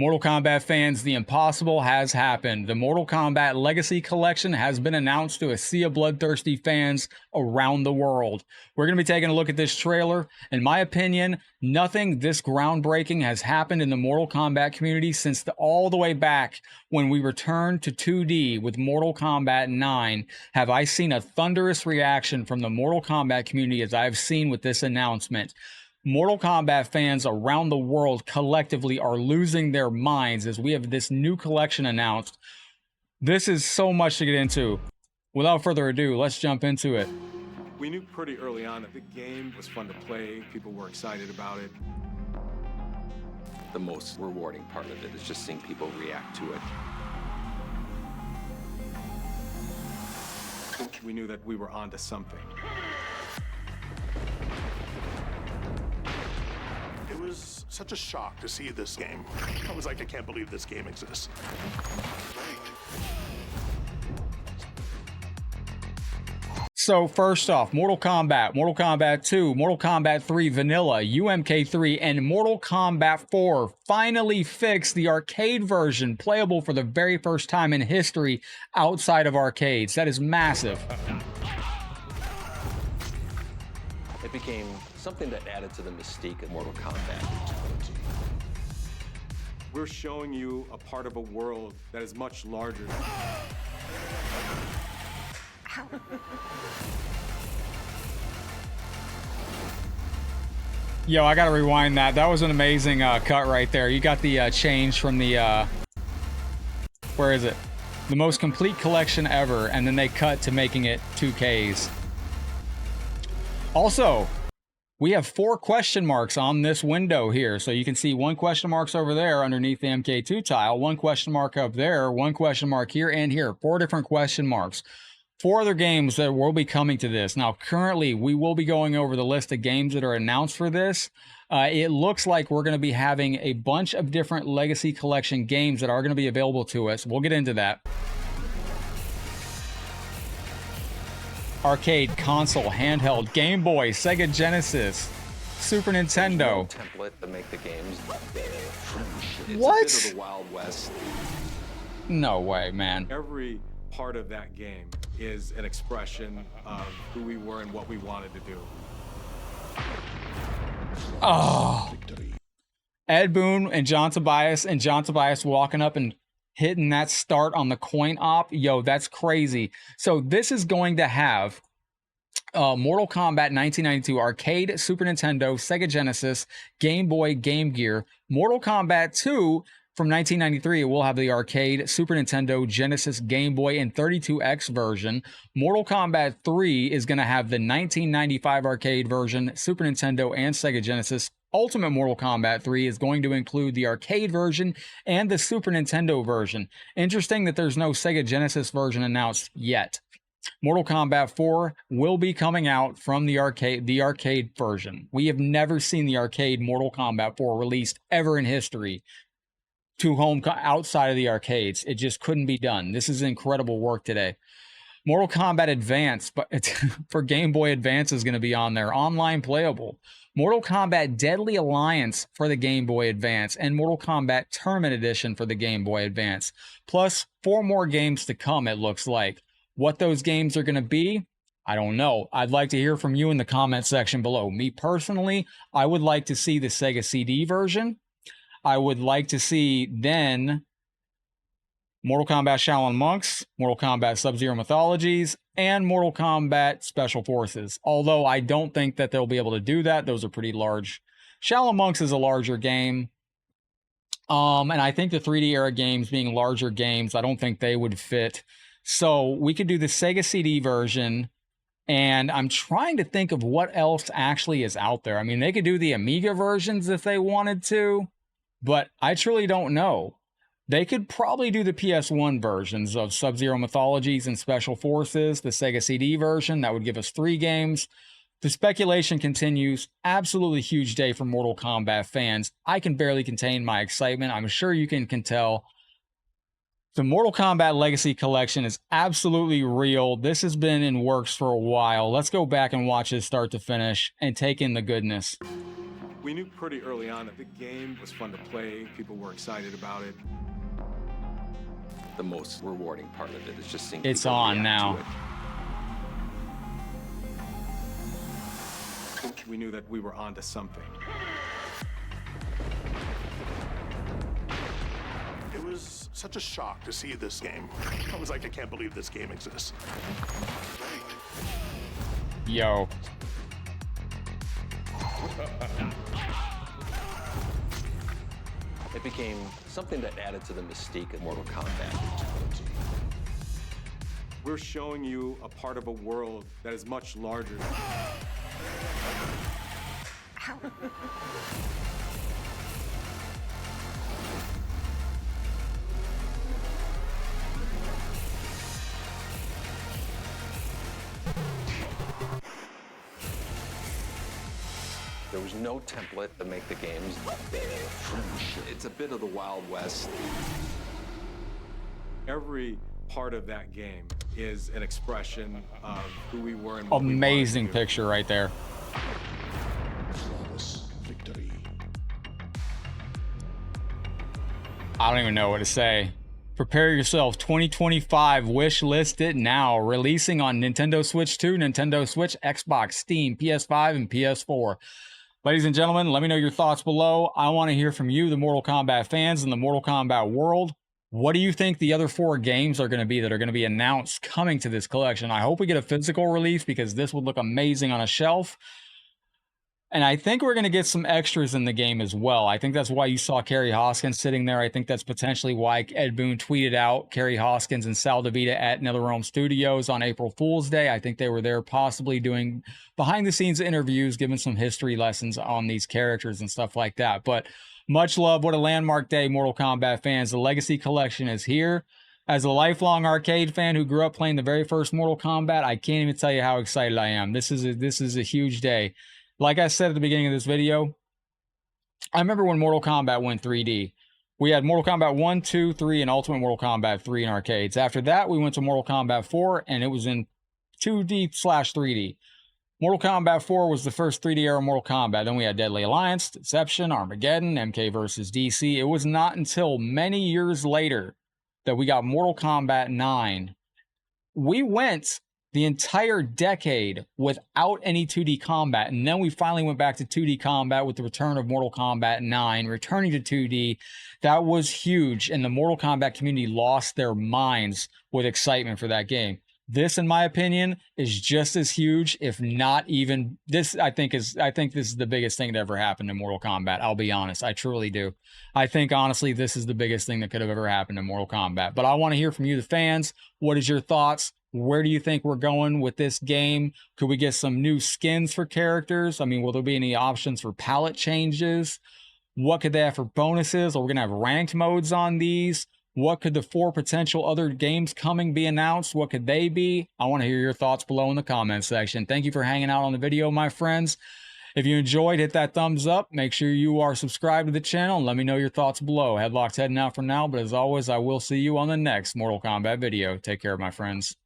Mortal Kombat fans, the impossible has happened. The Mortal Kombat Legacy Collection has been announced to a sea of bloodthirsty fans around the world. We're going to be taking a look at this trailer. In my opinion, nothing this groundbreaking has happened in the Mortal Kombat community since all the way back when we returned to 2D with Mortal Kombat 9. Have I seen a thunderous reaction from the Mortal Kombat community as I've seen with this announcement. Mortal Kombat fans around the world collectively are losing their minds as we have this new collection announced. This is so much to get into. Without further ado, let's jump into it. We knew pretty early on that the game was fun to play. People were excited about it. The most rewarding part of it is just seeing people react to it. We knew that we were onto something. It was such a shock to see this game. I was like, I can't believe this game exists. So first off, Mortal Kombat, Mortal Kombat 2, Mortal Kombat 3 Vanilla, UMK3, and Mortal Kombat 4 finally fixed the arcade version playable for the very first time in history outside of arcades. That is massive. It became something that added to the mystique of Mortal Kombat. We're showing you a part of a world that is much larger. Yo, I gotta rewind that. That was an amazing cut right there. You got the change from the, where is it? The most complete collection ever, and then they cut to making it 2Ks. Also, we have 4 question marks on this window here. So you can see 1 question marks over there underneath the MK2 tile, 1 question mark up there, 1 question mark here and here. 4 different question marks. 4 other games that will be coming to this. Now, currently, we will be going over the list of games that are announced for this. It looks like we're going to be having a bunch of different Legacy Collection games that are going to be available to us. We'll get into that. Arcade, console, handheld, Game Boy, Sega Genesis, Super Nintendo. Template to make the games. What? It's a bit of the Wild West. No way, man. Every part of that game is an expression of who we were and what we wanted to do. Oh. Ed Boon and John Tobias walking up and hitting that start on the coin op. Yo, that's crazy. So this is going to have Mortal Kombat 1992 arcade, Super Nintendo, Sega Genesis, Game Boy, Game Gear. Mortal Kombat 2 from 1993, it will have the arcade, Super Nintendo, Genesis, Game Boy, and 32X version. Mortal Kombat 3 is going to have the 1995 arcade version, Super Nintendo, and Sega Genesis. Ultimate Mortal Kombat 3 is going to include the arcade version and the Super Nintendo version. Interesting that there's no Sega Genesis version announced yet. Mortal Kombat 4 will be coming out from the arcade version. We have never seen the arcade Mortal Kombat 4 released ever in history to home outside of the arcades. It just couldn't be done. This is incredible work today. Mortal Kombat Advance, but for Game Boy Advance is going to be on there. Online playable. Mortal Kombat Deadly Alliance for the Game Boy Advance, and Mortal Kombat Tournament Edition for the Game Boy Advance. Plus 4 more games to come, it looks like. What those games are going to be, I don't know. I'd like to hear from you in the comment section below. Me personally, I would like to see the Sega CD version. I would like to see then Mortal Kombat Shaolin Monks, Mortal Kombat Sub-Zero Mythologies, and Mortal Kombat Special Forces. Although I don't think that they'll be able to do that. Those are pretty large. Shaolin Monks is a larger game. And I think the 3D era games being larger games, I don't think they would fit. So we could do the Sega CD version. And I'm trying to think of what else actually is out there. I mean, they could do the Amiga versions if they wanted to, but I truly don't know. They could probably do the PS1 versions of Sub-Zero Mythologies and Special Forces, the Sega CD version. That would give us 3 games. The speculation continues. Absolutely huge day for Mortal Kombat fans. I can barely contain my excitement. I'm sure you can tell. The Mortal Kombat Legacy Collection is absolutely real. This has been in works for a while. Let's go back and watch it start to finish and take in the goodness. We knew pretty early on that the game was fun to play. People were excited about it. The most rewarding part of it is just seeing It's people on react now. to it. We knew that we were onto something. It was such a shock to see this game. I was like, I can't believe this game exists. Yo. It became something that added to the mystique of Mortal Kombat. We're showing you a part of a world that is much larger. There was no template to make the games. It's a bit of the Wild West. Every part of that game is an expression of who we were and what Amazing we wanted to do. picture right there. Flawless victory. I don't even know what to say. Prepare yourself. 2025, wish list it now. Releasing on Nintendo Switch 2, Nintendo Switch, Xbox, Steam, PS5, and PS4. Ladies and gentlemen, let me know your thoughts below. I want to hear from you, the Mortal Kombat fans in the Mortal Kombat world. What do you think the other 4 games are going to be that are going to be announced coming to this collection? I hope we get a physical release because this would look amazing on a shelf. And I think we're going to get some extras in the game as well. I think that's why you saw Kerry Hoskins sitting there. I think that's potentially why Ed Boon tweeted out Kerry Hoskins and Sal DeVita at NetherRealm Studios on April Fool's Day. I think they were there possibly doing behind-the-scenes interviews, giving some history lessons on these characters and stuff like that. But much love. What a landmark day, Mortal Kombat fans. The Legacy Collection is here. As a lifelong arcade fan who grew up playing the very first Mortal Kombat, I can't even tell you how excited I am. This is a huge day. Like I said at the beginning of this video, I remember when Mortal Kombat went 3D. We had Mortal Kombat 1, 2, 3, and Ultimate Mortal Kombat 3 in arcades. After that, we went to Mortal Kombat 4, and it was in 2D/3D. Mortal Kombat 4 was the first 3D era Mortal Kombat. Then we had Deadly Alliance, Deception, Armageddon, MK vs. DC. It was not until many years later that we got Mortal Kombat 9. We went the entire decade without any 2D combat, and then we finally went back to 2D combat with the return of Mortal Kombat 9, returning to 2D. That was huge, and the Mortal Kombat community lost their minds with excitement for that game. This, in my opinion, is just as huge, if not even this. I think this is the biggest thing that ever happened in Mortal Kombat. I'll be honest, I truly do. I think honestly, this is the biggest thing that could have ever happened in Mortal Kombat. But I want to hear from you, the fans. What is your thoughts? Where do you think we're going with this game? Could we get some new skins for characters? I mean, will there be any options for palette changes? What could they have for bonuses? Are we going to have ranked modes on these? What could the 4 potential other games coming be announced? What could they be? I want to hear your thoughts below in the comment section. Thank you for hanging out on the video, my friends. If you enjoyed, hit that thumbs up. Make sure you are subscribed to the channel and let me know your thoughts below. Headlock's heading out for now, but as always, I will see you on the next Mortal Kombat video. Take care, my friends.